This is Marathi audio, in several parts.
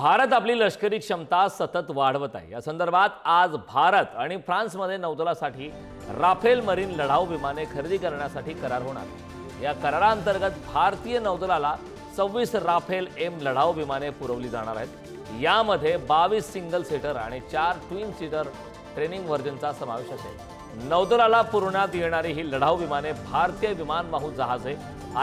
भारत आपली लष्करी क्षमता सतत वाढवत आहे। या संदर्भात आज भारत आणि फ्रान्समध्ये नौदलासाठी राफेल मरीन लढाऊ विमाने खरेदी करण्यासाठी करार होणार आहे। या करारांतर्गत भारतीय नौदलाला 26 राफेल एम लढाऊ विमाने पुरवली जाणार आहेत। यामध्ये 22 सिंगल सीटर आणि 4 ट्विन सीटर ट्रेनिंग व्हर्जनचा समावेश असेल। नौदलाला पुरवण्यात येणारी ही लढाऊ विमाने भारतीय विमानवाहू जहाजे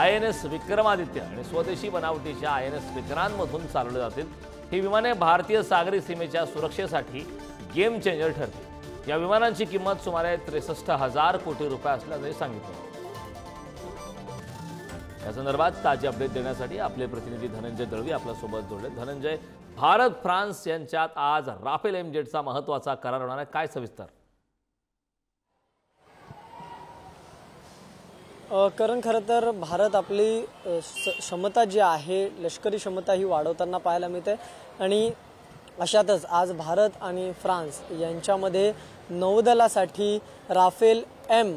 INS विक्रमादित्य आणि स्वदेशी बनावटीच्या INS विक्रांतमधून चालवली जातील। ही विमाने भारतीय सागरी सीमेच्या सुरक्षेसाठी गेम चेंजर ठरतील। या विमानांची किंमत सुमारे 63,000 कोटी रुपये असल्याचे सांगितले। या संदर्भात ताजी अपडेट देण्यासाठी आपले प्रतिनिधी धनंजय दळवी आपल्या सोबत जोडले। धनंजय, भारत फ्रान्स यांच्यात आज राफेल एम जेटचा महत्त्वाचा करार होणार आहे, काय सविस्तर? कारण खरं तर भारत आपली क्षमता जी आहे लष्करी क्षमता ही वाढवताना पाहायला मिळते आणि अशातच आज भारत आणि फ्रान्स यांच्यामध्ये नौदलासाठी राफेल एम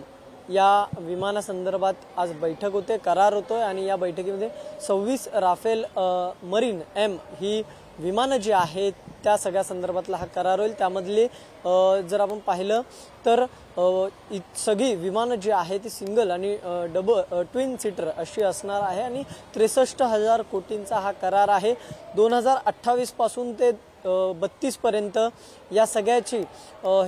या विमानासंदर्भात आज बैठक होते, करार होतोय आणि या बैठकीमध्ये 26 राफेल मरीन एम ही विमानं जी आहेत त्या सगळ्या संदर्भातला हा करार होईल। त्यामधले जर आपण पाहिलं तर सगळी विमानं जी आहे ती सिंगल आणि ट्विन सीटर अशी असणार आहे आणि 63,000 कोटींचा हा करार आहे। 2028 पासून ते 32 पर्यंत या सगळ्याची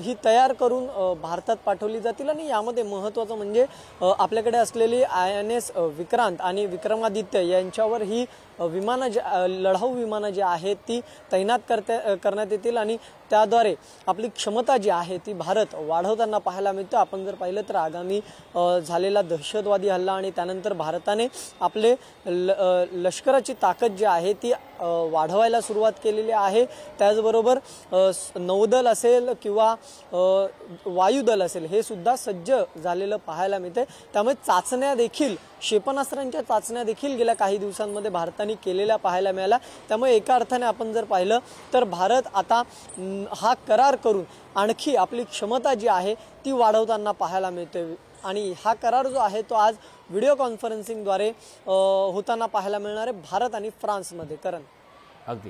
ही तयार करून भारतात पाठवली जातील आणि यामध्ये महत्त्वाचं म्हणजे आपल्याकडे असलेली INS विक्रांत आणि विक्रमादित्य यांच्यावर ही विमानं लढाऊ विमानं जी आहेत ती तैनात करण्यात येतील आणि त्याद्वारे आपली क्षमता जी आहे ती भारत वाढवताना पाहायला मिळते। आपण जर पाहिलं तर आगामी झालेला दहशतवादी हल्ला आणि त्यानंतर भारताने आपले लष्कराची ताकद जी आहे ती वाढवायला सुरुवात केलेली आहे। त्याचबरोबर नौदल असेल किंवा वायुदल असेल हे सुद्धा सज्ज झालेलं पाहायला मिळते। त्यामुळे चाचण्या देखील क्षेपणास्त्रांच्या चाचण्या देखील गेल्या काही दिवसांमध्ये भारताने केलेल्या पाहायला मिळाल्या। त्यामुळे एका अर्थाने आपण जर पाहिलं तर भारत आता हा करार करून आणखी आपली क्षमता जी आहे ती वाढवताना पाहायला मिळते आणि हा करार जो आहे तो आज व्हिडिओ कॉन्फरन्सिंगद्वारे होताना पाहायला मिळणार आहे भारत आणि फ्रान्समध्ये। करण, अगदी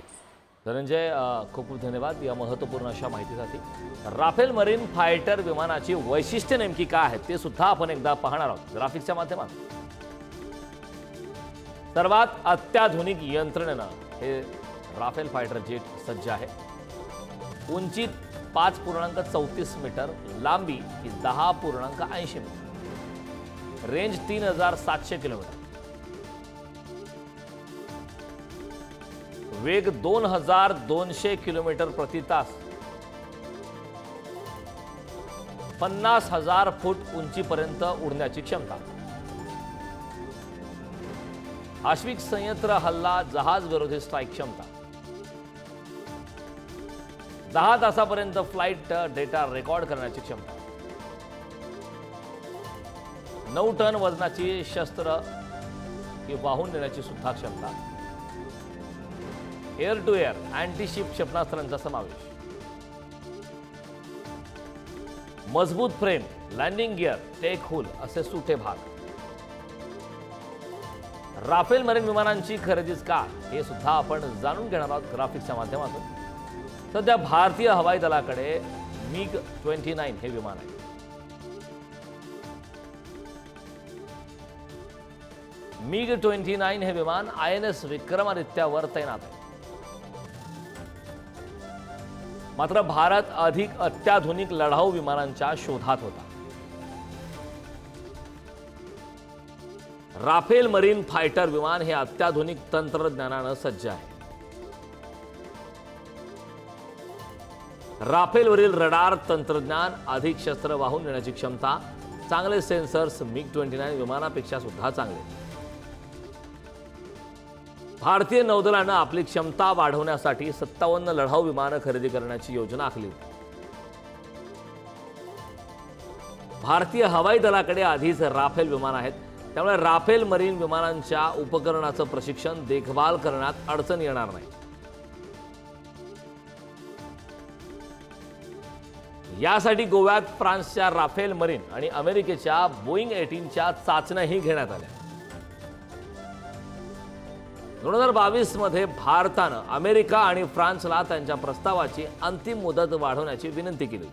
धनंजय, खूप खूप धन्यवाद या महत्त्वपूर्ण अशा माहितीसाठी। राफेल मरीन फायटर विमानाची वैशिष्ट्ये नेमकी काय आहेत ते सुद्धा आपण एकदा पाहणार आहोत ग्राफिक्सच्या माध्यमातून। सर्वात अत्याधुनिक यंत्रणेनं हे राफेल फायटर जेट सज्ज आहे। उंची 5.34 मीटर, लांबी 10.80 मीटर, रेंज 3700 किलोमीटर, वेग 2200 किलोमीटर प्रति तास, 50,000 फूट उंचीपर्यंत उडण्याची क्षमता, आश्विक संयंत्र हल्ला जहाज विरोधी स्ट्राईक क्षमता, 10 तासापर्यंत फ्लाइट डेटा रेकॉर्ड करण्याची क्षमता, 9 टन वजनाची शस्त्र वाहून नेण्याची सुद्धा क्षमता, air to air anti ship क्षेपणास्त्रांचा समावेश, मजबूत फ्रेम, लँडिंग गिअर, टेक हुल असे सुटे भाग। राफेल मरीन विमानांची खरेदीच का हे सुद्धा आपण जाणून घेणार आहोत ग्राफिक्सच्या माध्यमातून। सध्या भारतीय हवाई दलाकडे MiG-29 हे विमान आहे। MiG-29 हे विमान INS विक्रमादित्यावर तैनात आहे। मात्र भारत अधिक अत्याधुनिक लढाऊ विमानांच्या शोधात होता। राफेल मरीन फायटर विमान हे अत्याधुनिक तंत्रज्ञानाने सज्ज आहे। राफेलवरील रडार तंत्रज्ञान, अधिक शस्त्र वाहून नेण्याची क्षमता, चांगले सेन्सर्स MiG-29 विमानापेक्षा सुद्धा चांगले। भारतीय नौदलाने आपली क्षमता वाढवण्यासाठी 57 लढाऊ विमानं खरेदी करण्याची योजना आखली होती। भारतीय हवाई दलाकडे आधीच राफेल विमान आहेत, त्यामुळे राफेल मरीन विमानांच्या उपकरणाचं प्रशिक्षण देखभाल करण्यात अडचण येणार नाही। यासाठी गोव्यात फ्रान्सच्या राफेल मरीन आणि अमेरिकेच्या बोईंग 18च्या चाचण्याही घेण्यात आल्या। 2022 मध्ये भारतानं अमेरिका आणि फ्रान्सला त्यांच्या प्रस्तावाची अंतिम मुदत वाढवण्याची विनंती केली.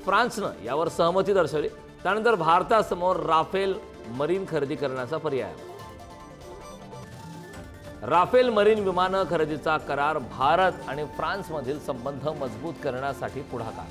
फ्रान्सनं यावर सहमती दर्शवली. त्यानंतर भारतासमोर राफेल मरीन खरेदी करण्याचा पर्याय. राफेल मरीन विमानं खरेदीचा करार भारत आणि फ्रान्समधील संबंध मजबूत करण्यासाठी पुढाकार.